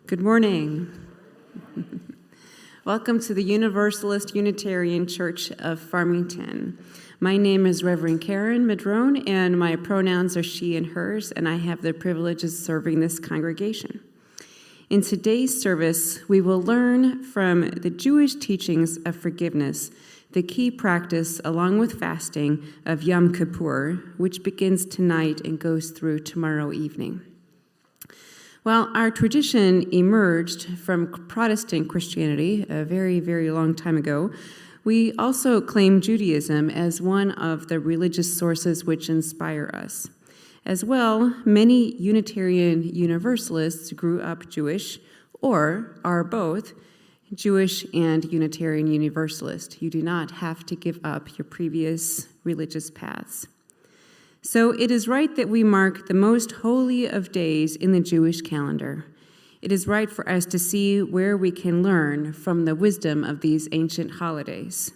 Good morning. Welcome to the Universalist Unitarian Church of Farmington. My name is Reverend Karen Madrone, and my pronouns are she and hers, and I have the privilege of serving this congregation. In today's service, we will learn from the Jewish teachings of forgiveness, the key practice, along with fasting, of Yom Kippur, which begins tonight and goes through tomorrow evening. While our tradition emerged from Protestant Christianity a very, very long time ago, we also claim Judaism as one of the religious sources which inspire us. As well, many Unitarian Universalists grew up Jewish or are both Jewish and Unitarian Universalist. You do not have to give up your previous religious paths. So it is right that we mark the most holy of days in the Jewish calendar. It is right for us to see where we can learn from the wisdom of these ancient holidays.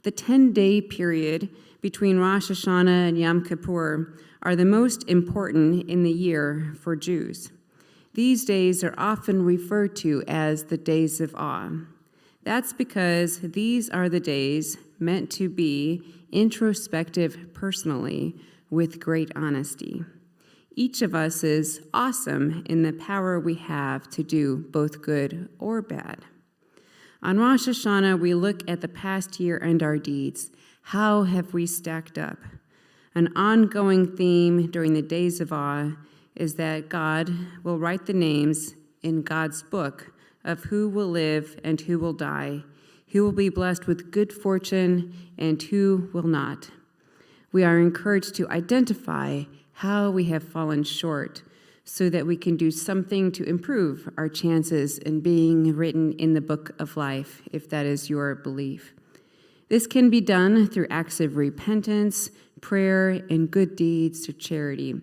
The 10-day period between Rosh Hashanah and Yom Kippur are the most important in the year for Jews. These days are often referred to as the days of awe. That's because these are the days meant to be introspective personally, with great honesty. Each of us is awesome in the power we have to do both good or bad. On Rosh Hashanah, we look at the past year and our deeds. How have we stacked up? An ongoing theme during the days of awe is that God will write the names in God's book of who will live and who will die, who will be blessed with good fortune and who will not. We are encouraged to identify how we have fallen short so that we can do something to improve our chances in being written in the book of life, if that is your belief. This can be done through acts of repentance, prayer, and good deeds or charity.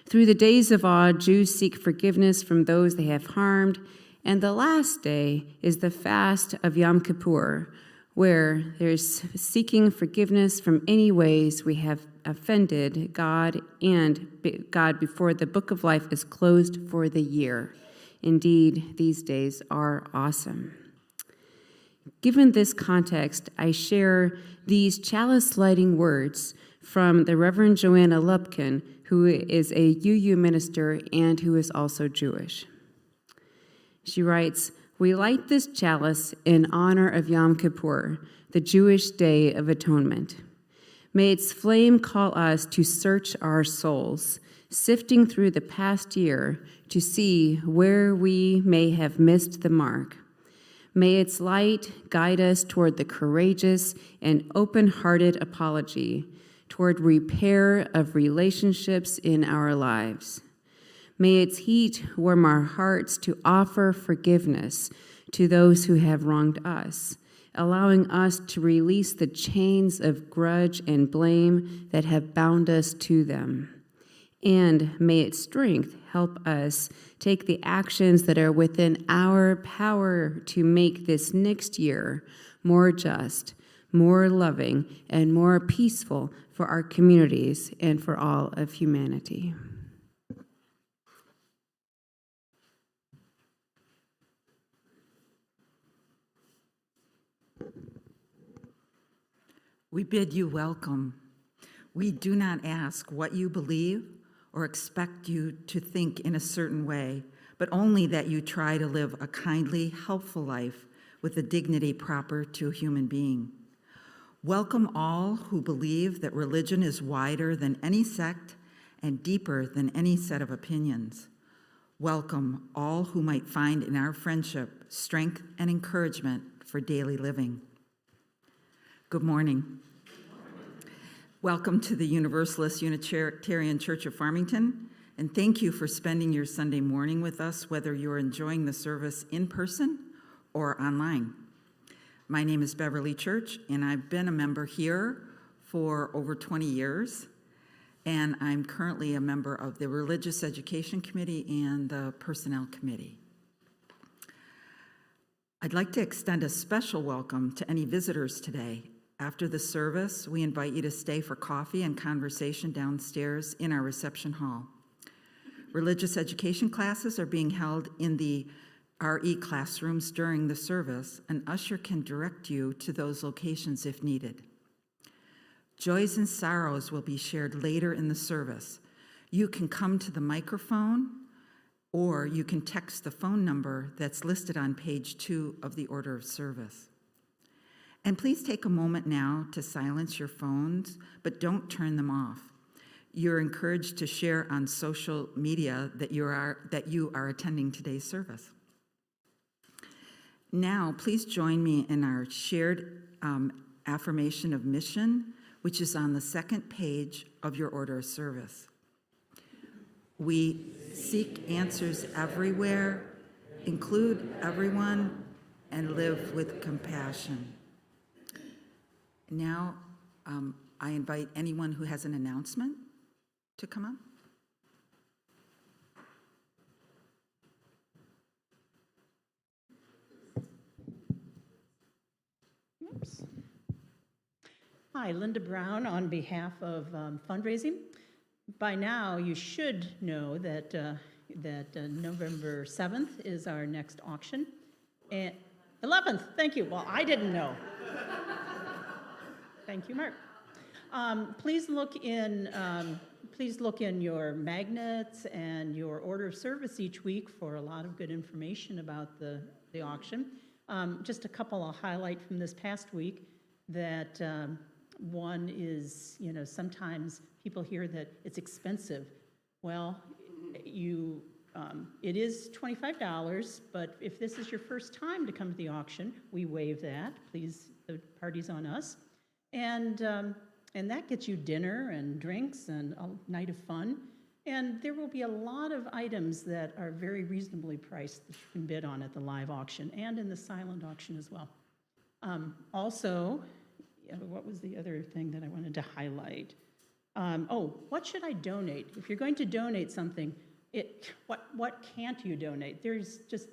Through the days of awe, Jews seek forgiveness from those they have harmed, and the last day is the fast of Yom Kippur, where there's seeking forgiveness from any ways we have offended God before the book of life is closed for the year. Indeed, these days are awesome. Given this context, I share these chalice-lighting words from the Reverend Joanna Lubkin, who is a UU minister and who is also Jewish. She writes, "We light this chalice in honor of Yom Kippur, the Jewish Day of Atonement. May its flame call us to search our souls, sifting through the past year to see where we may have missed the mark. May its light guide us toward the courageous and open-hearted apology, toward repair of relationships in our lives. May its heat warm our hearts to offer forgiveness to those who have wronged us, allowing us to release the chains of grudge and blame that have bound us to them. And may its strength help us take the actions that are within our power to make this next year more just, more loving, and more peaceful for our communities and for all of humanity." We bid you welcome. We do not ask what you believe or expect you to think in a certain way, but only that you try to live a kindly, helpful life with the dignity proper to a human being. Welcome all who believe that religion is wider than any sect and deeper than any set of opinions. Welcome all who might find in our friendship strength and encouragement for daily living. Good morning. Welcome to the Universalist Unitarian Church of Farmington, and thank you for spending your Sunday morning with us, whether you're enjoying the service in person or online. My name is Beverly Church, and I've been a member here for over 20 years, and I'm currently a member of the Religious Education Committee and the Personnel Committee. I'd like to extend a special welcome to any visitors today. After the service, we invite you to stay for coffee and conversation downstairs in our reception hall. Religious education classes are being held in the RE classrooms during the service. An usher can direct you to those locations if needed. Joys and sorrows will be shared later in the service. You can come to the microphone, or you can text the phone number that's listed on page 2 of the order of service. And please take a moment now to silence your phones, but don't turn them off. You're encouraged to share on social media that you are attending today's service. Now, please join me in our shared affirmation of mission, which is on the second page of your order of service. We seek answers everywhere, include everyone, and live with compassion. Now, I invite anyone who has an announcement to come up. Oops. Hi, Linda Brown on behalf of fundraising. By now, you should know that November 7th is our next auction. And 11th, thank you. Well, I didn't know. Thank you, Mark. Please look in your magnets and your order of service each week for a lot of good information about the auction. Just a couple I'll highlight from this past week. That one is, sometimes people hear that it's expensive. Well, it is $25, but if this is your first time to come to the auction, we waive that. Please, the party's on us. And that gets you dinner and drinks and a night of fun. And there will be a lot of items that are very reasonably priced that you can bid on at the live auction and in the silent auction as well. Also, what was the other thing that I wanted to highlight? What should I donate? If you're going to donate something, what can't you donate? There's just,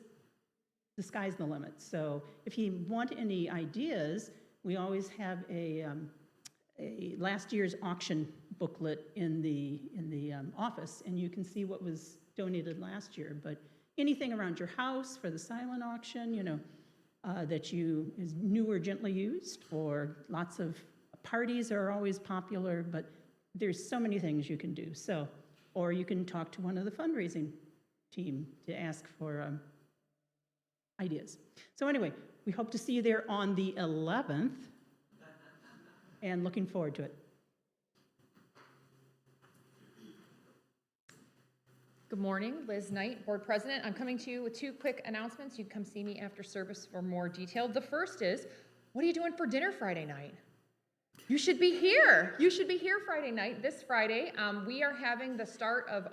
the sky's the limit. So if you want any ideas, we always have a last year's auction booklet in the office, and you can see what was donated last year. But anything around your house for the silent auction, that is new or gently used, or lots of parties are always popular, but there's so many things you can do. So, or you can talk to one of the fundraising team to ask for ideas. So anyway, we hope to see you there on the 11th, and looking forward to it. Good morning, Liz Knight, Board President. I'm coming to you with 2 quick announcements. You can come see me after service for more detail. The first is, what are you doing for dinner Friday night? You should be here. You should be here Friday night. This Friday, we are having the start of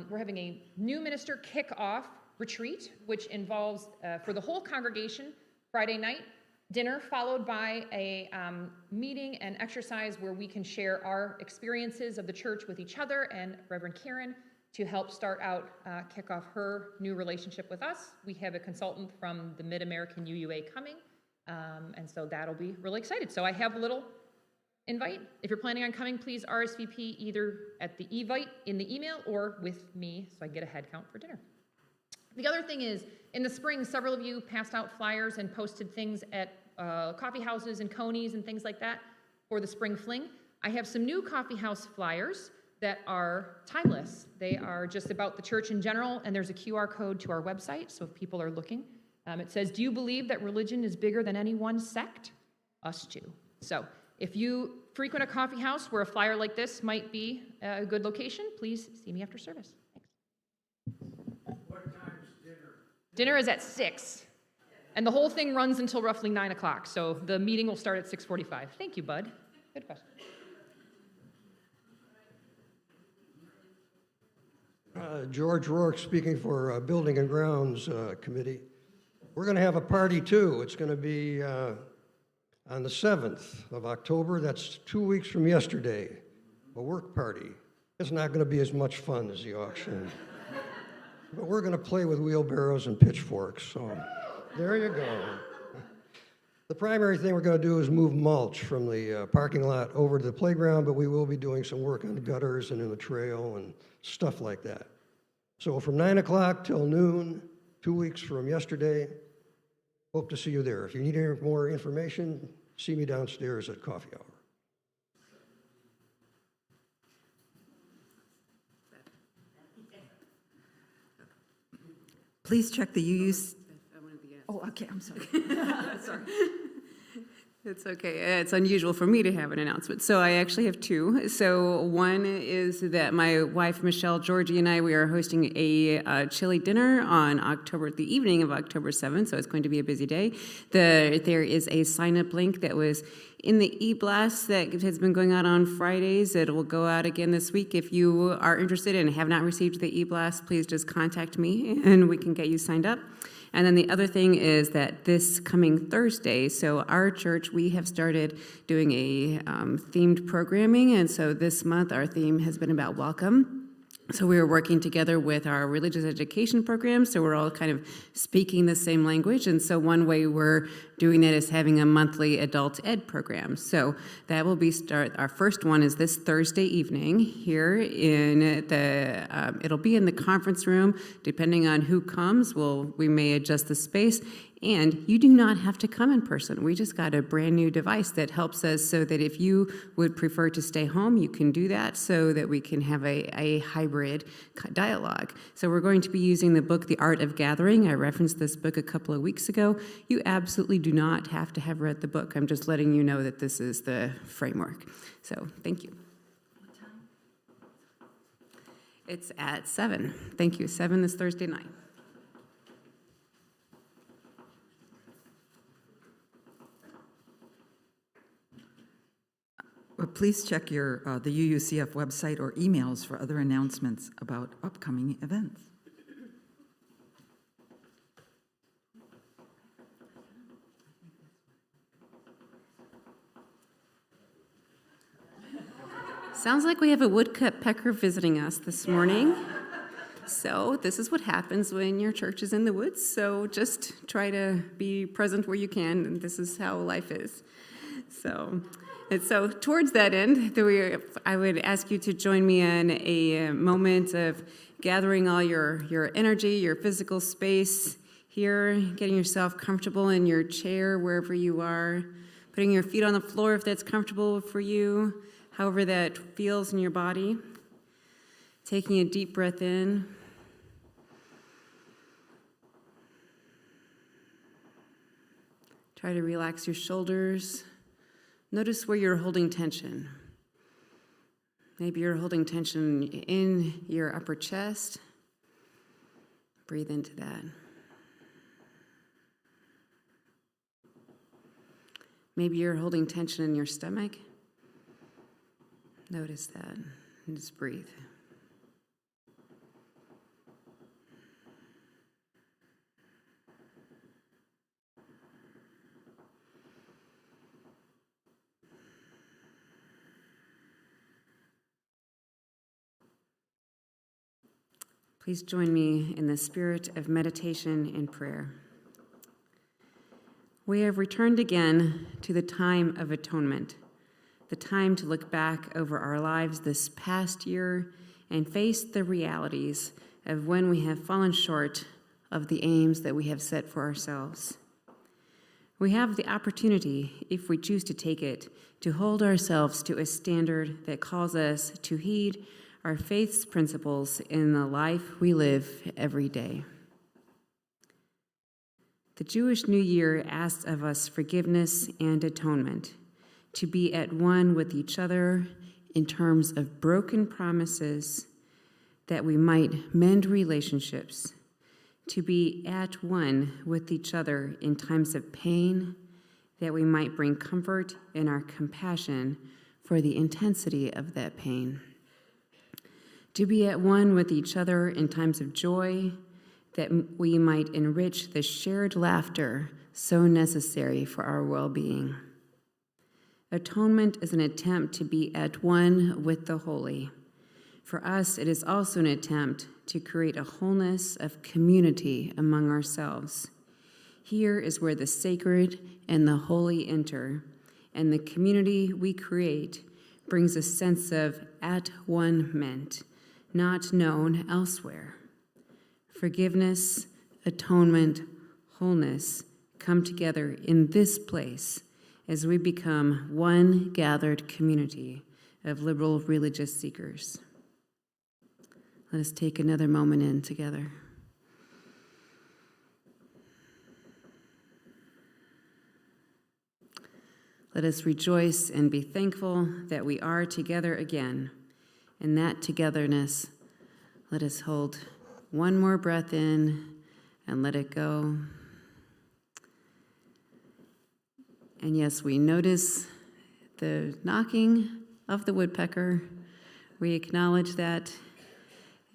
we're having a new minister kickoff retreat, which involves, for the whole congregation, Friday night, dinner followed by a meeting and exercise where we can share our experiences of the church with each other, and Reverend Karen to help start out, kick off her new relationship with us. We have a consultant from the Mid-American UUA coming, and so that'll be really excited. So I have a little invite. If you're planning on coming, please RSVP either at the evite in the email or with me so I can get a head count for dinner. The other thing is, in the spring, several of you passed out flyers and posted things at coffee houses and conies and things like that for the spring fling. I have some new coffee house flyers that are timeless. They are just about the church in general, and there's a QR code to our website, so if people are looking. It says, do you believe that religion is bigger than any one sect? Us too. So if you frequent a coffee house where a flyer like this might be a good location, please see me after service. Thanks. What time's dinner? Dinner is at 6, and the whole thing runs until roughly 9 o'clock, so the meeting will start at 6:45. Thank you, Bud. Good question. George Rourke speaking for Building and Grounds Committee. We're going to have a party too. It's going to be on the 7th of October. That's 2 weeks from yesterday. A work party. It's not going to be as much fun as the auction. But we're going to play with wheelbarrows and pitchforks. So there you go. The primary thing we're going to do is move mulch from the parking lot over to the playground, but we will be doing some work on the gutters and in the trail and stuff like that. So from 9 o'clock till noon, 2 weeks from yesterday, hope to see you there. If you need any more information, see me downstairs at coffee hour. Please check the UUC. Oh, okay, I'm sorry. Sorry. It's okay. It's unusual for me to have an announcement. So I actually have two. So one is that my wife, Michelle, Georgie, and I, we are hosting a chili dinner on the evening of October 7th, so it's going to be a busy day. There is a sign-up link that was in the e-blast that has been going out on Fridays. It will go out again this week. If you are interested and have not received the e-blast, please just contact me and we can get you signed up. And then the other thing is that this coming Thursday, so our church, we have started doing a themed programming, and so this month our theme has been about welcome. So we are working together with our religious education program, so we're all kind of speaking the same language, and so one way we're doing it is having a monthly adult ed program. So that will be our first one is this Thursday evening here in it'll be in the conference room. Depending on who comes, we may adjust the space. And you do not have to come in person. We just got a brand new device that helps us so that if you would prefer to stay home, you can do that so that we can have a hybrid dialogue. So we're going to be using the book, The Art of Gathering. I referenced this book a couple of weeks ago. You absolutely do not have to have read the book. I'm just letting you know that this is the framework. So thank you. What time? It's at 7. Thank you. 7 this Thursday night. Well, please check the UUCF website or emails for other announcements about upcoming events. Sounds like we have a woodpecker visiting us this morning. So this is what happens when your church is in the woods. So just try to be present where you can, and this is how life is. So towards that end, I would ask you to join me in a moment of gathering all your energy, your physical space here, getting yourself comfortable in your chair wherever you are, putting your feet on the floor if that's comfortable for you, however that feels in your body. Taking a deep breath in. Try to relax your shoulders. Notice where you're holding tension. Maybe you're holding tension in your upper chest. Breathe into that. Maybe you're holding tension in your stomach. Notice that and just breathe. Please join me in the spirit of meditation and prayer. We have returned again to the time of atonement, the time to look back over our lives this past year and face the realities of when we have fallen short of the aims that we have set for ourselves. We have the opportunity, if we choose to take it, to hold ourselves to a standard that calls us to heed our faith's principles in the life we live every day. The Jewish New Year asks of us forgiveness and atonement, to be at one with each other in terms of broken promises, that we might mend relationships, to be at one with each other in times of pain, that we might bring comfort in our compassion for the intensity of that pain, to be at one with each other in times of joy, that we might enrich the shared laughter so necessary for our well-being. Atonement is an attempt to be at one with the holy. For us, it is also an attempt to create a wholeness of community among ourselves. Here is where the sacred and the holy enter, and the community we create brings a sense of at-one-ment, not known elsewhere. Forgiveness, atonement, wholeness come together in this place as we become one gathered community of liberal religious seekers. Let us take another moment in together. Let us rejoice and be thankful that we are together again. In that togetherness, let us hold one more breath in and let it go. And yes, we notice the knocking of the woodpecker. We acknowledge that,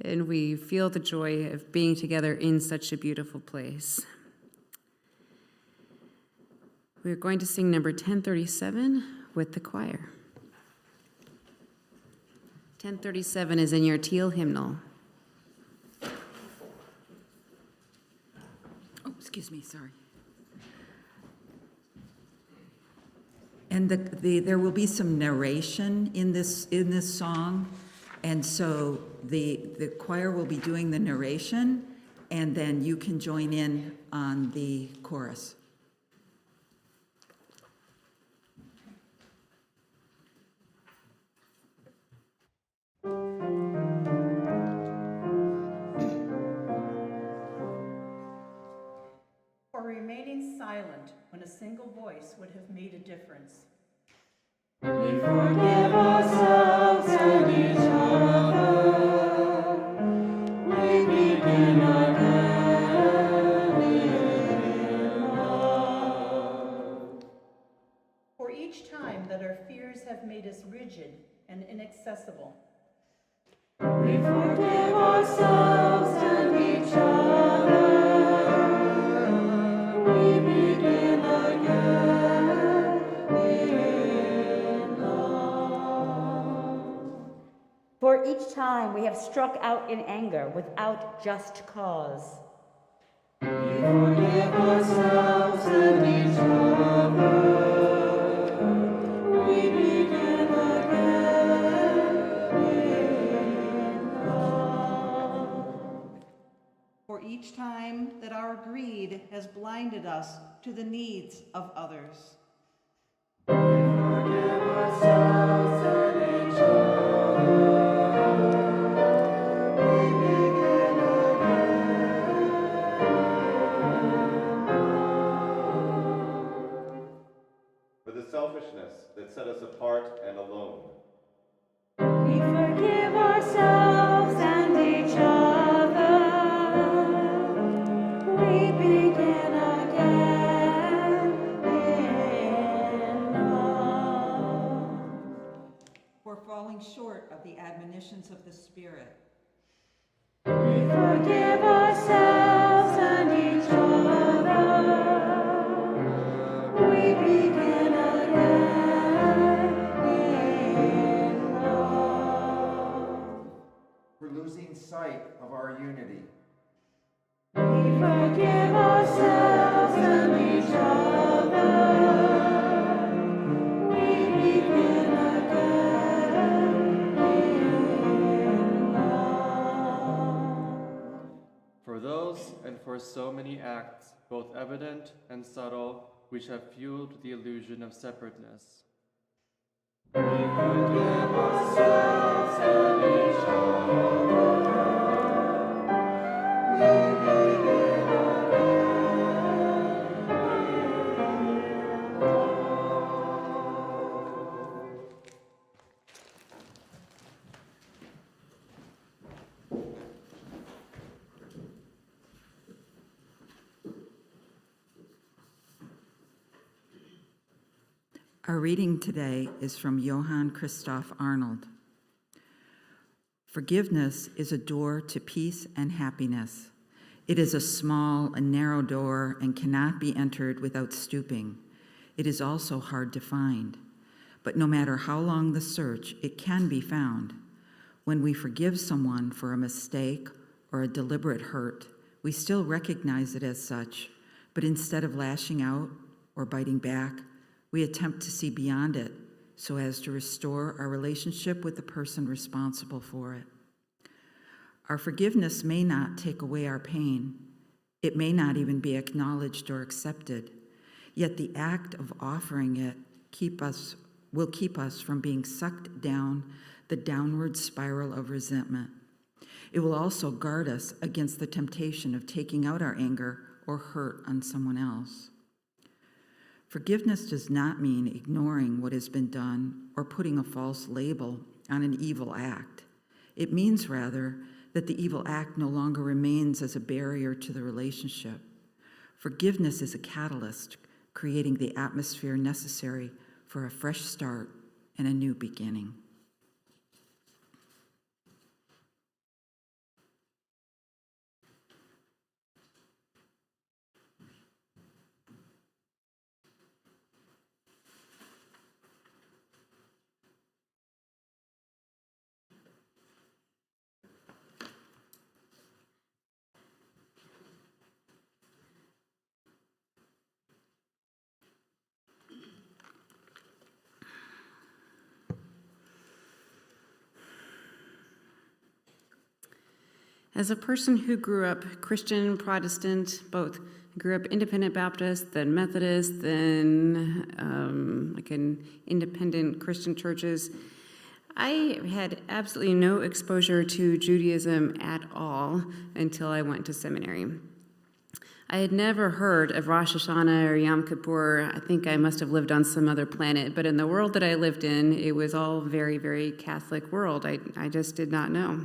and we feel the joy of being together in such a beautiful place. We're going to sing number 1037 with the choir. 1037 is in your teal hymnal. Oh, excuse me, sorry. And there will be some narration in this song, and so the choir will be doing the narration, and then you can join in on the chorus. For remaining silent when a single voice would have made a difference. We forgive ourselves and each other. We begin again in love. For each time that our fears have made us rigid and inaccessible. We forgive ourselves and each other. We begin again in love. For each time we have struck out in anger without just cause. We forgive ourselves and each other. We begin again in love. For each time that our greed has blinded us to the needs of others. We forgive ourselves and each other. We begin again in love. For the selfishness that set us apart and alone. We forgive ourselves and each other. We begin again in love. For falling short of the admonitions of the Spirit. We forgive ourselves and each other. We begin again in love. For losing sight of our unity. We forgive ourselves and each other. We begin again in love. For those and for so many acts, both evident and subtle, which have fueled the illusion of separateness. We forgive ourselves and each other. We begin Our reading today is from Johann Christoph Arnold. Forgiveness is a door to peace and happiness. It is a small and narrow door and cannot be entered without stooping. It is also hard to find. But no matter how long the search, it can be found. When we forgive someone for a mistake or a deliberate hurt, we still recognize it as such, but instead of lashing out or biting back, we attempt to see beyond it so as to restore our relationship with the person responsible for it. Our forgiveness may not take away our pain. It may not even be acknowledged or accepted. Yet the act of offering it will keep us from being sucked down the downward spiral of resentment. It will also guard us against the temptation of taking out our anger or hurt on someone else. Forgiveness does not mean ignoring what has been done or putting a false label on an evil act. It means rather that the evil act no longer remains as a barrier to the relationship. Forgiveness is a catalyst, creating the atmosphere necessary for a fresh start and a new beginning. As a person who grew up Christian, Protestant, both, grew up Independent Baptist, then Methodist, then like in independent Christian churches, I had absolutely no exposure to Judaism at all until I went to seminary. I had never heard of Rosh Hashanah or Yom Kippur. I think I must have lived on some other planet, but in the world that I lived in, it was all very, very Catholic world. I just did not know.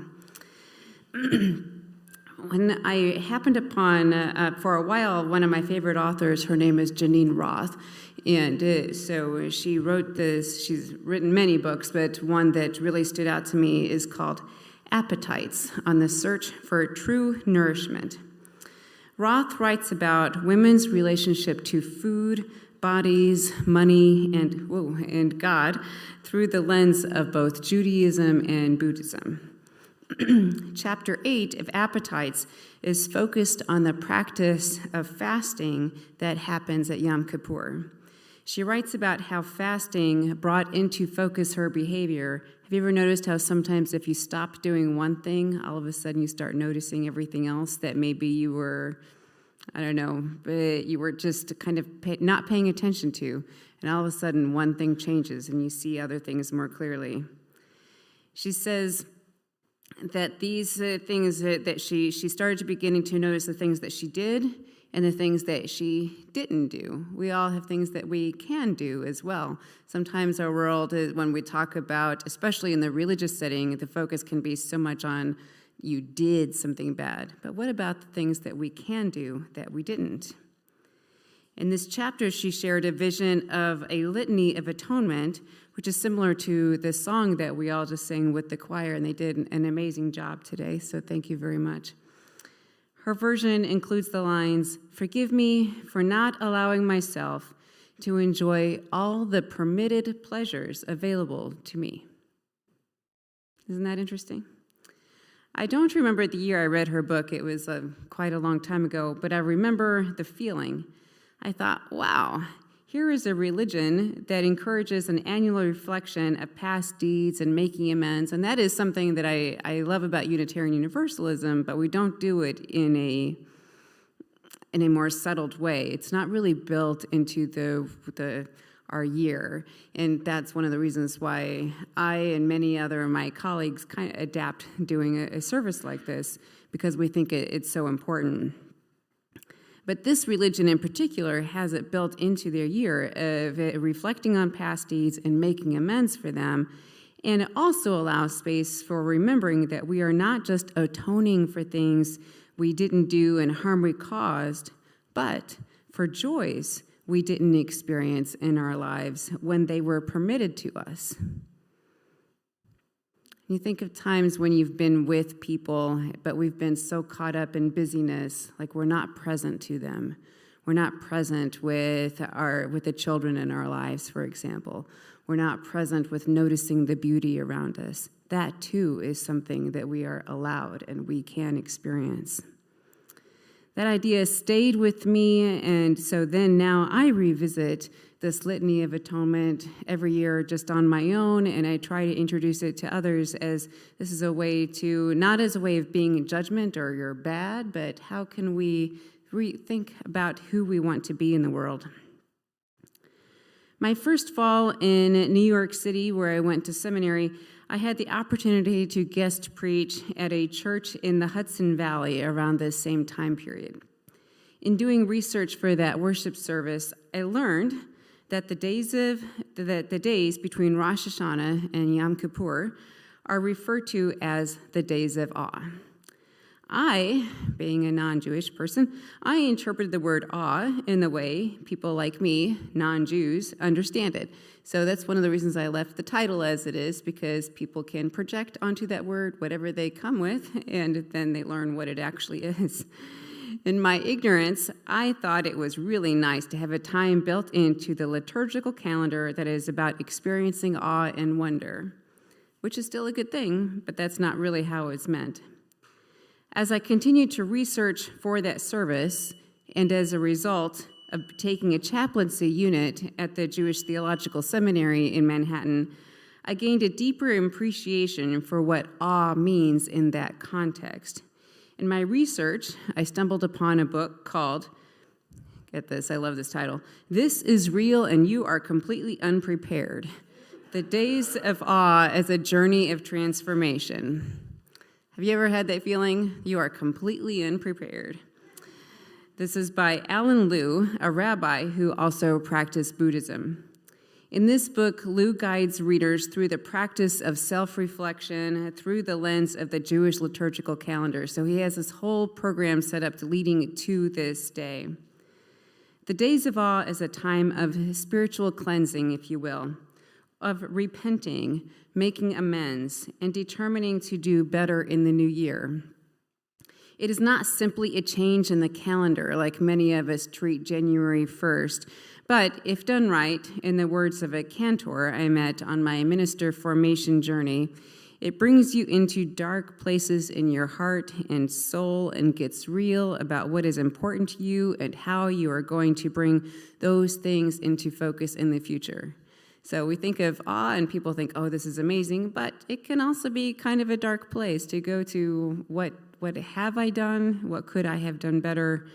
When I happened upon, for a while, one of my favorite authors, her name is Janine Roth, and so she wrote this, she's written many books, but one that really stood out to me is called Appetites, on the Search for True Nourishment. Roth writes about women's relationship to food, bodies, money, and God through the lens of both Judaism and Buddhism. Chapter 8 of Appetites is focused on the practice of fasting that happens at Yom Kippur. She writes about how fasting brought into focus her behavior. Have you ever noticed how sometimes if you stop doing one thing, all of a sudden you start noticing everything else that maybe you were, I don't know, but you were just kind of not paying attention to, and all of a sudden one thing changes and you see other things more clearly. She says that these things that she started to beginning to notice the things that she did and the things that she didn't do. We all have things that we can do as well. Sometimes our world, when we talk about, especially in the religious setting, the focus can be so much on you did something bad. But what about the things that we can do that we didn't? In this chapter, she shared a vision of a litany of atonement, which is similar to the song that we all just sang with the choir, and they did an amazing job today, so thank you very much. Her version includes the lines, "Forgive me for not allowing myself to enjoy all the permitted pleasures available to me." Isn't that interesting? I don't remember the year I read her book. It was quite a long time ago, but I remember the feeling. I thought, wow, here is a religion that encourages an annual reflection of past deeds and making amends, and that is something that I love about Unitarian Universalism, but we don't do it in in a more settled way. It's not really built into our year, and that's one of the reasons why I and many other of my colleagues kind of adapt doing a service like this, because we think it's so important. But this religion in particular has it built into their year of reflecting on past deeds and making amends for them. And it also allows space for remembering that we are not just atoning for things we didn't do and harm we caused, but for joys we didn't experience in our lives when they were permitted to us. You think of times when you've been with people, but we've been so caught up in busyness, like we're not present to them. We're not present with the children in our lives, for example. We're not present with noticing the beauty around us. That too is something that we are allowed and we can experience. That idea stayed with me, and so then now I revisit this litany of atonement every year just on my own, and I try to introduce it to others as this is a way to, not as a way of being in judgment or you're bad, but how can we think about who we want to be in the world. My first fall in New York City, where I went to seminary, I had the opportunity to guest preach at a church in the Hudson Valley around this same time period. In doing research for that worship service, I learned that the days between Rosh Hashanah and Yom Kippur are referred to as the days of awe. I, being a non-Jewish person, I interpreted the word awe in the way people like me, non-Jews, understand it. So that's one of the reasons I left the title as it is, because people can project onto that word whatever they come with, and then they learn what it actually is. In my ignorance, I thought it was really nice to have a time built into the liturgical calendar that is about experiencing awe and wonder, which is still a good thing, but that's not really how it's meant. As I continued to research for that service, and as a result of taking a chaplaincy unit at the Jewish Theological Seminary in Manhattan, I gained a deeper appreciation for what awe means in that context. In my research, I stumbled upon a book called, get this, I love this title, "This is Real and You Are Completely Unprepared: The Days of Awe as a Journey of Transformation." Have you ever had that feeling? You are completely unprepared. This is by Alan Liu, a rabbi who also practiced Buddhism. In this book, Liu guides readers through the practice of self-reflection through the lens of the Jewish liturgical calendar. So he has this whole program set up leading to this day. The Days of Awe is a time of spiritual cleansing, if you will, of repenting, making amends, and determining to do better in the new year. It is not simply a change in the calendar like many of us treat January 1st, but if done right, in the words of a cantor I met on my minister formation journey, it brings you into dark places in your heart and soul and gets real about what is important to you and how you are going to bring those things into focus in the future. So we think of awe and people think, oh, this is amazing, but it can also be kind of a dark place to go to what have I done? What could I have done better?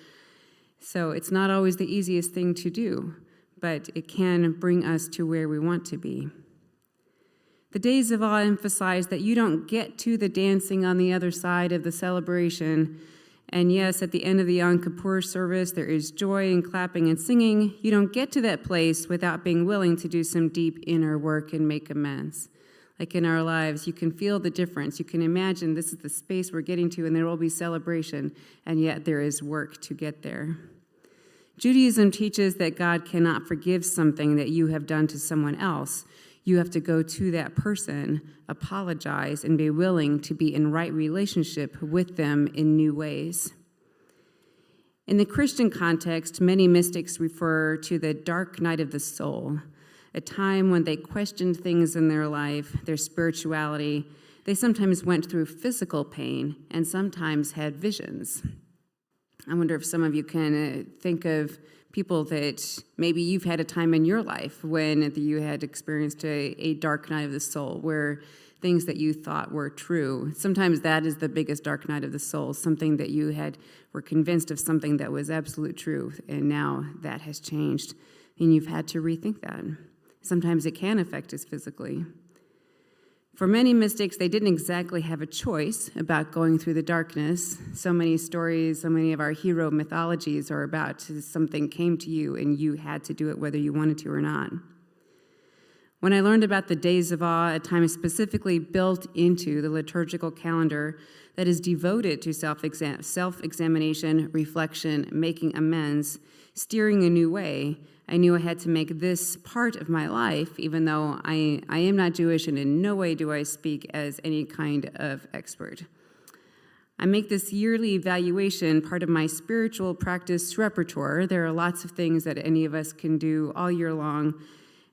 So it's not always the easiest thing to do, but it can bring us to where we want to be. The Days of Awe emphasize that you don't get to the dancing on the other side of the celebration. And yes, at the end of the Yom Kippur service, there is joy and clapping and singing. You don't get to that place without being willing to do some deep inner work and make amends. Like in our lives, you can feel the difference. You can imagine this is the space we're getting to, and there will be celebration, and yet there is work to get there. Judaism teaches that God cannot forgive something that you have done to someone else. You have to go to that person, apologize, and be willing to be in right relationship with them in new ways. In the Christian context, many mystics refer to the dark night of the soul, a time when they questioned things in their life, their spirituality. They sometimes went through physical pain and sometimes had visions. I wonder if some of you can think of people that maybe you've had a time in your life when you had experienced a dark night of the soul where things that you thought were true. Sometimes that is the biggest dark night of the soul, something that you were convinced of something that was absolute truth, and now that has changed, and you've had to rethink that. Sometimes it can affect us physically. For many mystics, they didn't exactly have a choice about going through the darkness. So many stories, so many of our hero mythologies are about something came to you and you had to do it whether you wanted to or not. When I learned about the Days of Awe, a time specifically built into the liturgical calendar that is devoted to self-examination, reflection, making amends, steering a new way, I knew I had to make this part of my life, even though I am not Jewish and in no way do I speak as any kind of expert. I make this yearly evaluation part of my spiritual practice repertoire. There are lots of things that any of us can do all year long,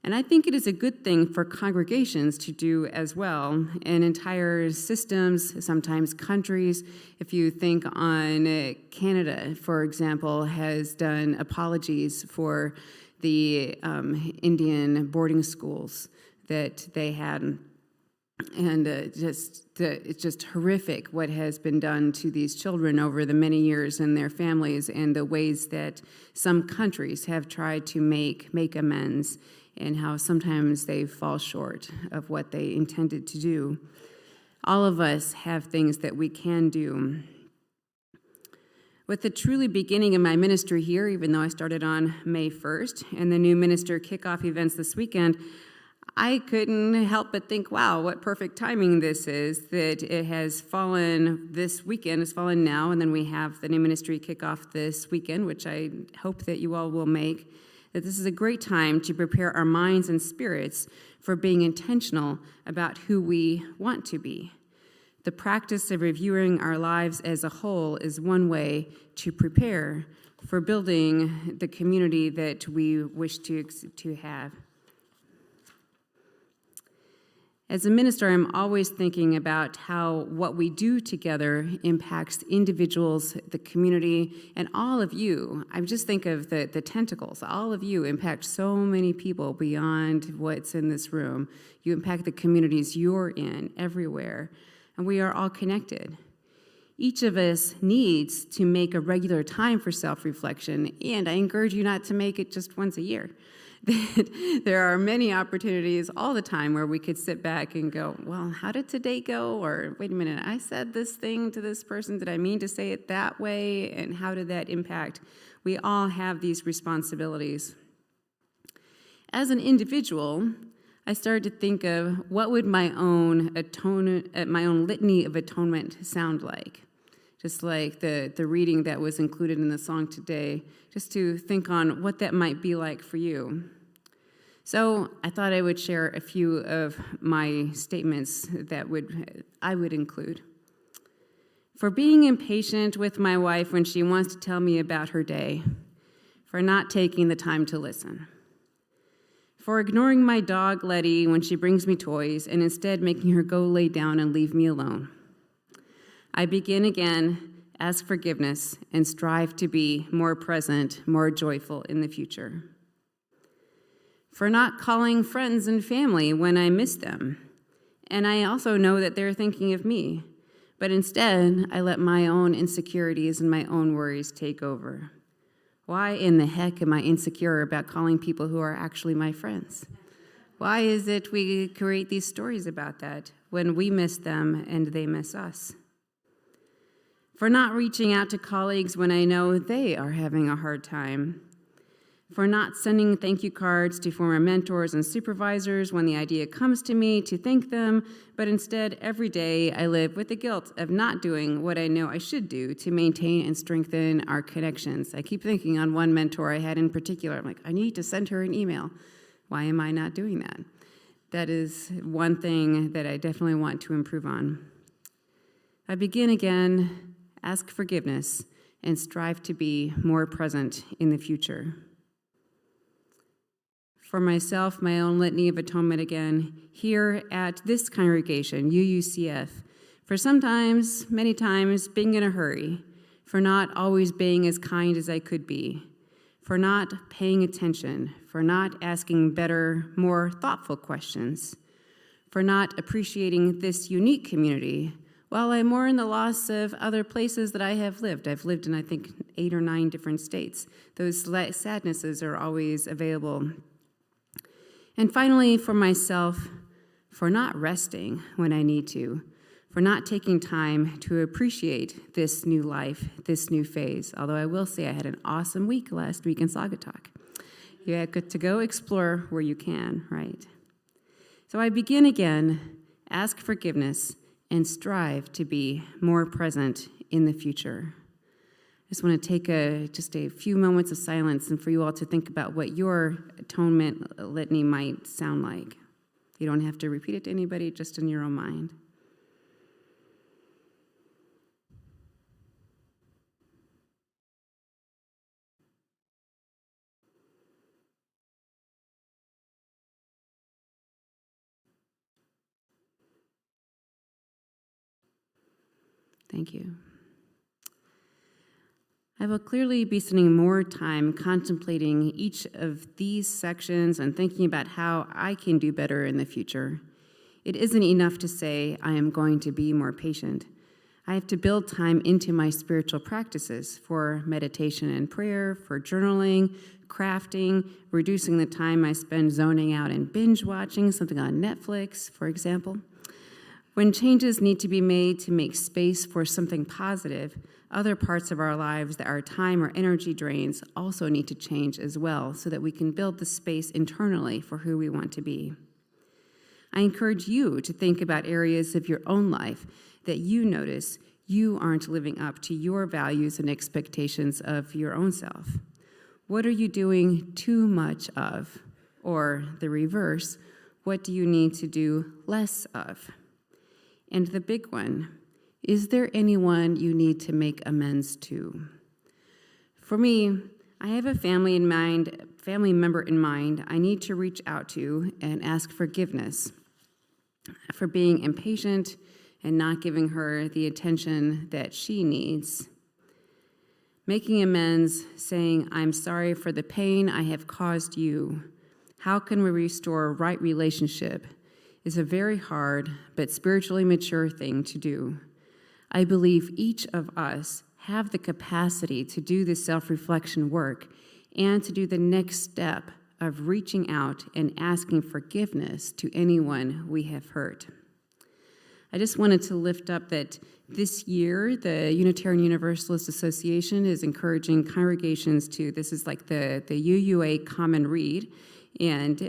and I think it is a good thing for congregations to do as well, and entire systems, sometimes countries. If you think on Canada, for example, has done apologies for the Indian boarding schools that they had. And it's just horrific what has been done to these children over the many years and their families, and the ways that some countries have tried to make amends, and how sometimes they fall short of what they intended to do. All of us have things that we can do. With the truly beginning of my ministry here, even though I started on May 1st, and the new minister kickoff events this weekend, I couldn't help but think, wow, what perfect timing this is, that it has fallen this weekend, has fallen now, and then we have the new ministry kickoff this weekend, which I hope that you all will make, that this is a great time to prepare our minds and spirits for being intentional about who we want to be. The practice of reviewing our lives as a whole is one way to prepare for building the community that we wish to have. As a minister, I'm always thinking about how what we do together impacts individuals, the community, and all of you. I just think of the tentacles. All of you impact so many people beyond what's in this room. You impact the communities you're in everywhere, and we are all connected. Each of us needs to make a regular time for self-reflection, and I encourage you not to make it just once a year. There are many opportunities all the time where we could sit back and go, well, how did today go? Or wait a minute, I said this thing to this person. Did I mean to say it that way? And how did that impact? We all have these responsibilities. As an individual, I started to think of what would my own litany of atonement sound like. Just like the reading that was included in the song today, just to think on what that might be like for you. So I thought I would share a few of my statements that I would include. For being impatient with my wife when she wants to tell me about her day. For not taking the time to listen. For ignoring my dog, Letty, when she brings me toys and instead making her go lay down and leave me alone. I begin again, ask forgiveness, and strive to be more present, more joyful in the future. For not calling friends and family when I miss them. And I also know that they're thinking of me, but instead I let my own insecurities and my own worries take over. Why in the heck am I insecure about calling people who are actually my friends? Why is it we create these stories about that when we miss them and they miss us? For not reaching out to colleagues when I know they are having a hard time. For not sending thank you cards to former mentors and supervisors when the idea comes to me to thank them, but instead every day I live with the guilt of not doing what I know I should do to maintain and strengthen our connections. I keep thinking on one mentor I had in particular, I'm like, I need to send her an email. Why am I not doing that? That is one thing that I definitely want to improve on. I begin again, ask forgiveness, and strive to be more present in the future. For myself, my own litany of atonement again, here at this congregation, UUCF, for sometimes, many times, being in a hurry, for not always being as kind as I could be, for not paying attention, for not asking better, more thoughtful questions, for not appreciating this unique community, while I mourn the loss of other places that I have lived. I've lived in, I think, 8 or 9 different states. Those sadnesses are always available. And finally, for myself, for not resting when I need to, for not taking time to appreciate this new life, this new phase. Although I will say I had an awesome week last week in Saugatuck. You get to go explore where you can, right? So I begin again, ask forgiveness, and strive to be more present in the future. I just want to take just a few moments of silence and for you all to think about what your atonement litany might sound like. You don't have to repeat it to anybody, just in your own mind. Thank you. I will clearly be spending more time contemplating each of these sections and thinking about how I can do better in the future. It isn't enough to say I am going to be more patient. I have to build time into my spiritual practices for meditation and prayer, for journaling, crafting, reducing the time I spend zoning out and binge watching something on Netflix, for example. When changes need to be made to make space for something positive, other parts of our lives that our time or energy drains also need to change as well so that we can build the space internally for who we want to be. I encourage you to think about areas of your own life that you notice you aren't living up to your values and expectations of your own self. What are you doing too much of? Or the reverse, what do you need to do less of? And the big one, is there anyone you need to make amends to? For me, I have a family member in mind I need to reach out to and ask forgiveness for being impatient and not giving her the attention that she needs. Making amends, saying, I'm sorry for the pain I have caused you. How can we restore a right relationship? Is a very hard but spiritually mature thing to do. I believe each of us have the capacity to do this self-reflection work and to do the next step of reaching out and asking forgiveness to anyone we have hurt. I just wanted to lift up that this year, the Unitarian Universalist Association is encouraging congregations to, this is like the UUA Common Read, and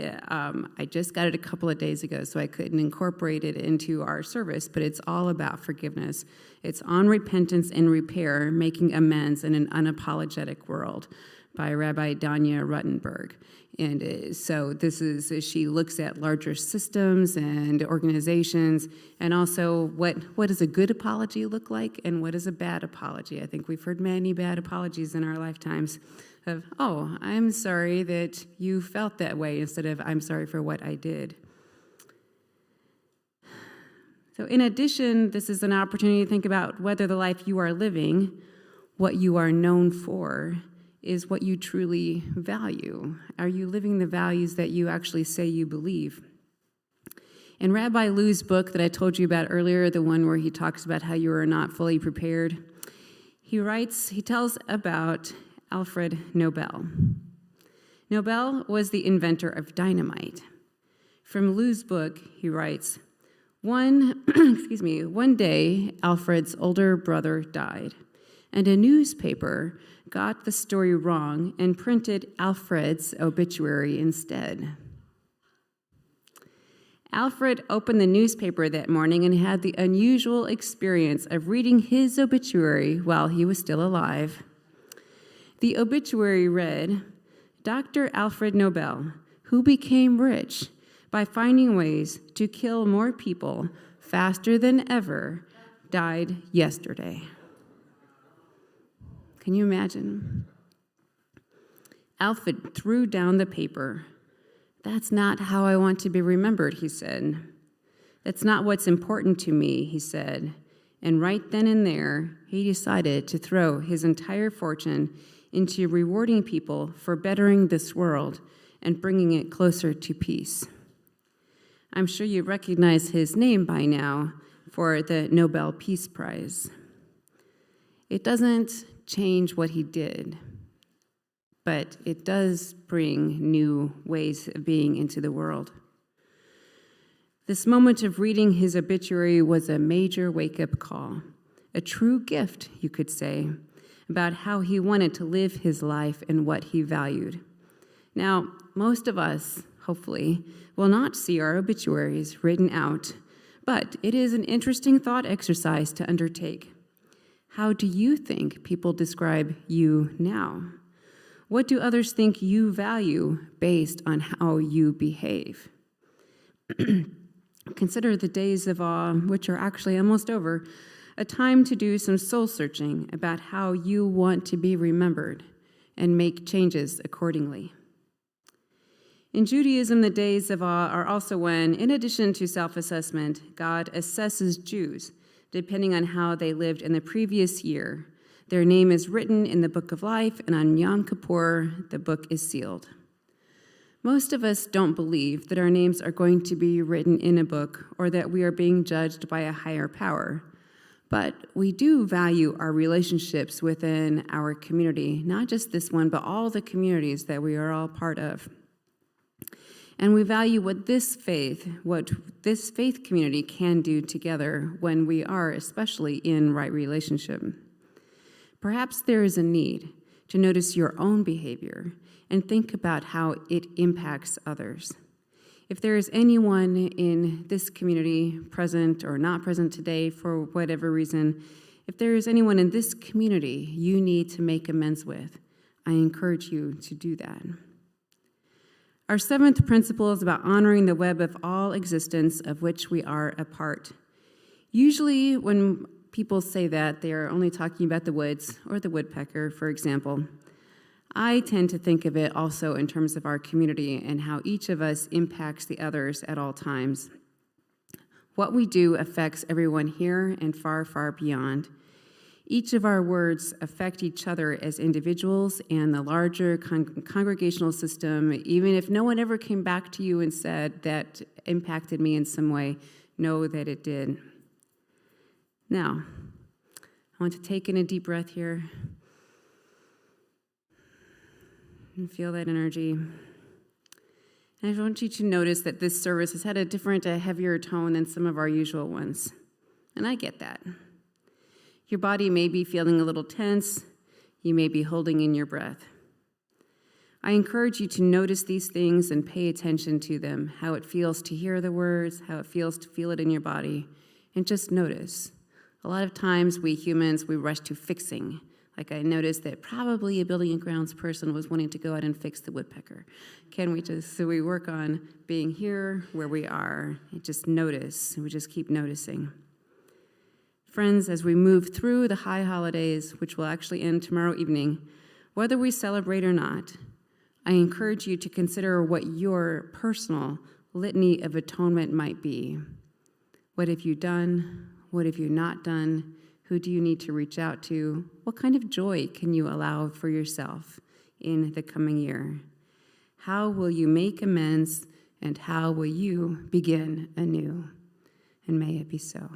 I just got it a couple of days ago, so I couldn't incorporate it into our service, but it's all about forgiveness. It's on repentance and repair, making amends in an unapologetic world, by Rabbi Danya Ruttenberg. And so this is, she looks at larger systems and organizations, and also what does a good apology look like, and what is a bad apology? I think we've heard many bad apologies in our lifetimes of, oh, I'm sorry that you felt that way, instead of I'm sorry for what I did. So in addition, this is an opportunity to think about whether the life you are living, what you are known for, is what you truly value. Are you living the values that you actually say you believe? In Rabbi Lou's book that I told you about earlier, the one where he talks about how you are not fully prepared, he tells about Alfred Nobel. Nobel was the inventor of dynamite. From Lou's book, he writes, one day, Alfred's older brother died, and a newspaper got the story wrong and printed Alfred's obituary instead. Alfred opened the newspaper that morning and had the unusual experience of reading his obituary while he was still alive. The obituary read, Dr. Alfred Nobel, who became rich by finding ways to kill more people faster than ever, died yesterday. Can you imagine? Alfred threw down the paper. That's not how I want to be remembered, he said. That's not what's important to me, he said. And right then and there, he decided to throw his entire fortune into rewarding people for bettering this world and bringing it closer to peace. I'm sure you recognize his name by now for the Nobel Peace Prize. It doesn't change what he did, but it does bring new ways of being into the world. This moment of reading his obituary was a major wake-up call, a true gift, you could say, about how he wanted to live his life and what he valued. Now, most of us, hopefully, will not see our obituaries written out, but it is an interesting thought exercise to undertake. How do you think people describe you now? What do others think you value based on how you behave? Consider the days of awe, which are actually almost over, a time to do some soul searching about how you want to be remembered and make changes accordingly. In Judaism, the days of awe are also when, in addition to self-assessment, God assesses Jews, depending on how they lived in the previous year. Their name is written in the book of life, and on Yom Kippur, the book is sealed. Most of us don't believe that our names are going to be written in a book or that we are being judged by a higher power. But we do value our relationships within our community, not just this one, but all the communities that we are all part of. And we value what this faith community can do together when we are especially in right relationship. Perhaps there is a need to notice your own behavior and think about how it impacts others. If there is anyone in this community present or not present today for whatever reason, if there is anyone in this community you need to make amends with, I encourage you to do that. Our seventh principle is about honoring the web of all existence of which we are a part. Usually when people say that, they are only talking about the woods or the woodpecker, for example. I tend to think of it also in terms of our community and how each of us impacts the others at all times. What we do affects everyone here and far, far beyond. Each of our words affect each other as individuals and the larger congregational system. Even if no one ever came back to you and said that impacted me in some way, know that it did. Now, I want to take in a deep breath here. And feel that energy. And I want you to notice that this service has had a different, a heavier tone than some of our usual ones. And I get that. Your body may be feeling a little tense. You may be holding in your breath. I encourage you to notice these things and pay attention to them, how it feels to hear the words, how it feels to feel it in your body, and just notice. A lot of times we humans, we rush to fixing. Like I noticed that probably a building and grounds person was wanting to go out and fix the woodpecker. So we work on being here where we are and just notice, and we just keep noticing. Friends, as we move through the high holidays, which will actually end tomorrow evening, whether we celebrate or not, I encourage you to consider what your personal litany of atonement might be. What have you done? What have you not done? Who do you need to reach out to? What kind of joy can you allow for yourself in the coming year? How will you make amends, and how will you begin anew? And may it be so.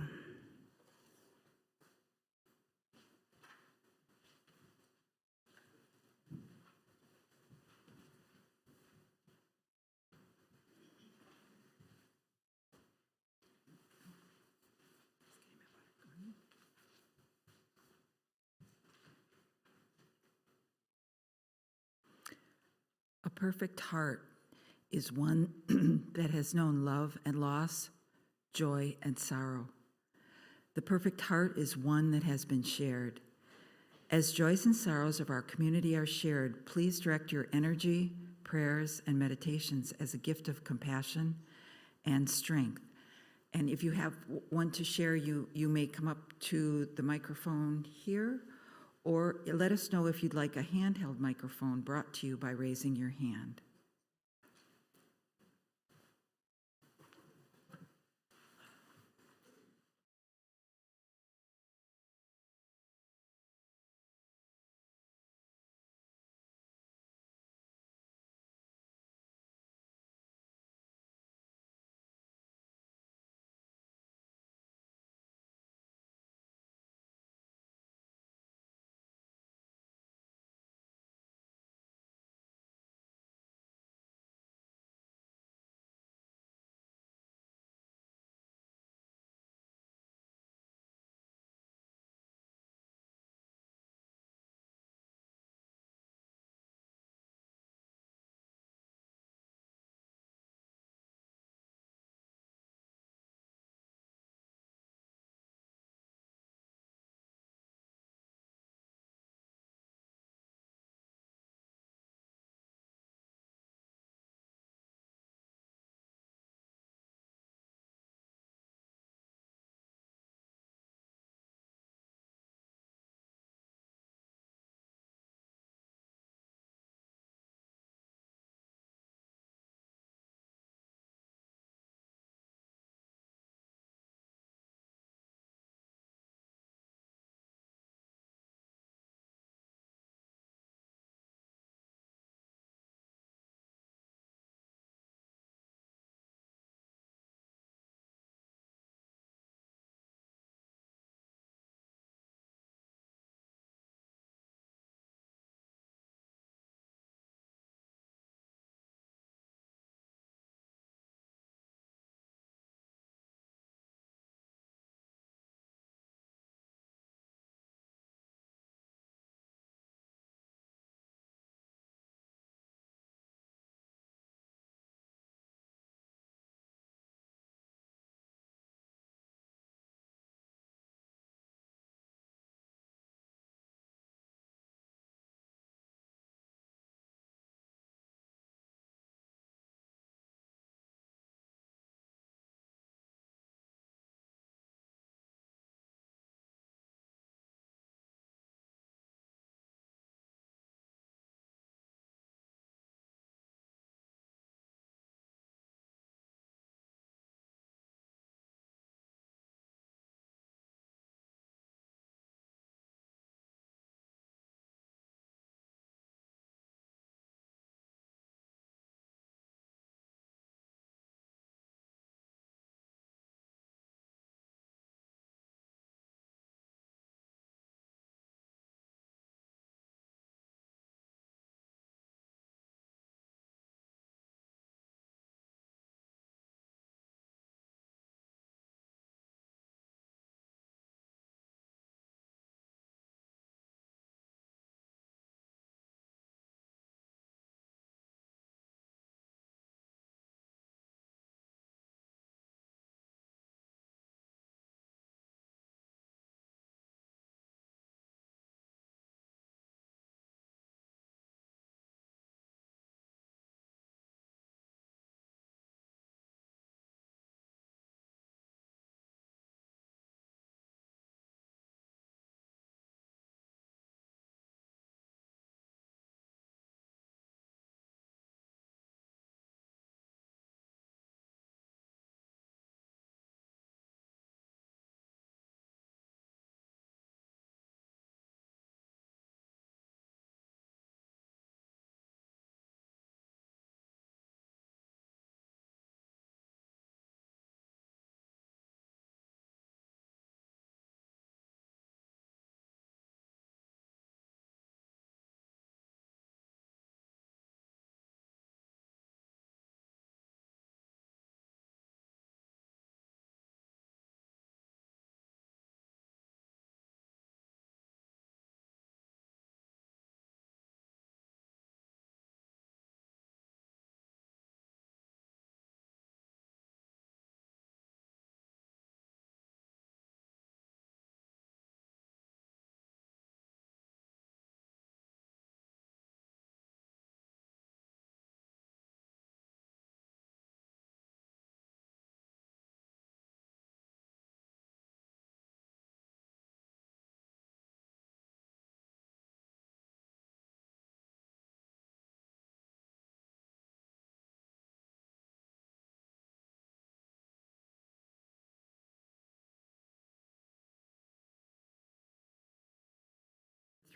A perfect heart is one that has known love and loss, joy and sorrow. The perfect heart is one that has been shared. As joys and sorrows of our community are shared, please direct your energy, prayers, and meditations as a gift of compassion and strength. And if you have one to share, you may come up to the microphone here, or let us know if you'd like a handheld microphone brought to you by raising your hand.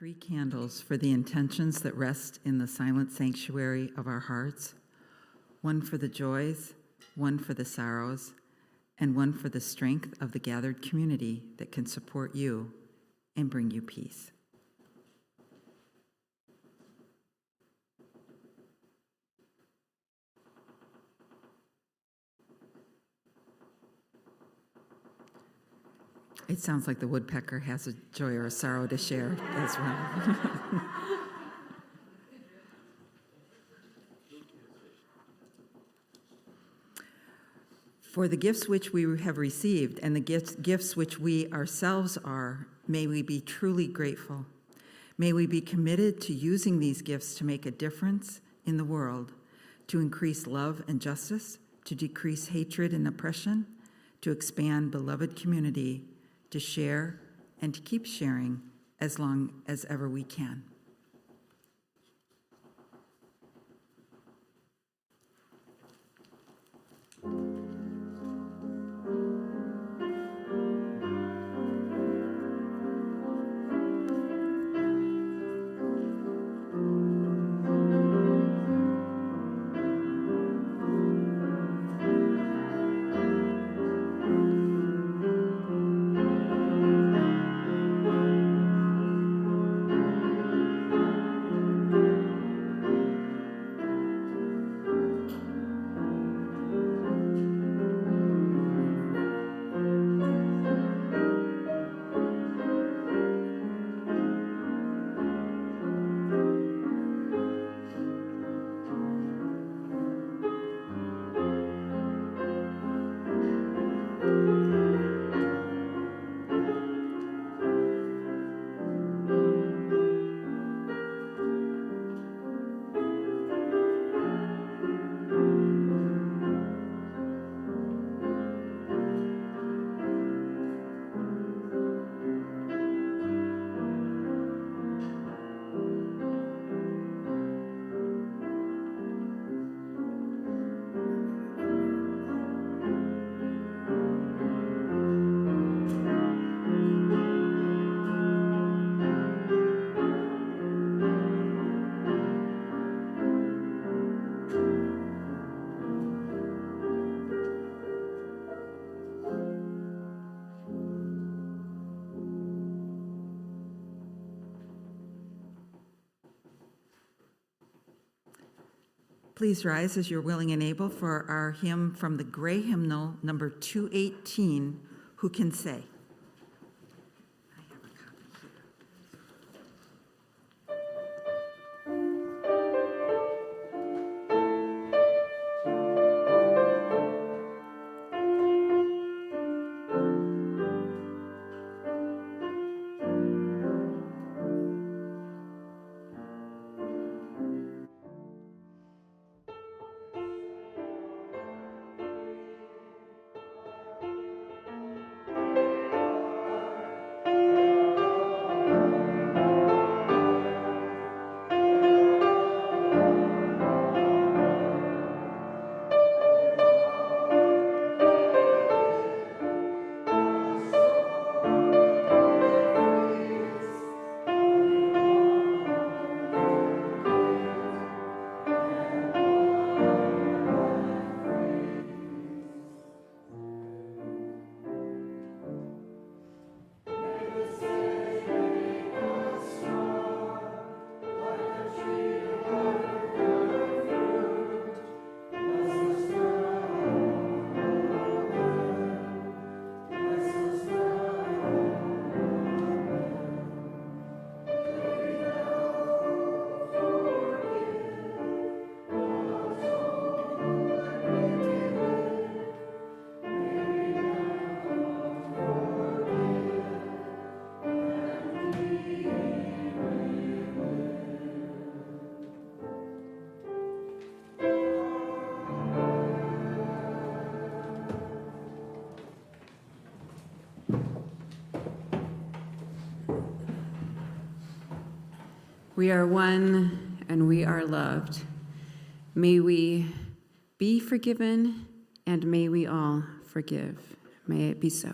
3 candles for the intentions that rest in the silent sanctuary of our hearts, one for the joys, one for the sorrows, and one for the strength of the gathered community that can support you and bring you peace. It sounds like the woodpecker has a joy or a sorrow to share as well. For the gifts which we have received and the gifts which we ourselves are, may we be truly grateful. May we be committed to using these gifts to make a difference in the world, to increase love and justice, to decrease hatred and oppression, to expand beloved community, to share and to keep sharing as long as ever we can. Please rise as you're willing and able for our hymn from the gray hymnal, number 218, Who Can Say? We are one and we are loved. May we be forgiven and may we all forgive. May it be so.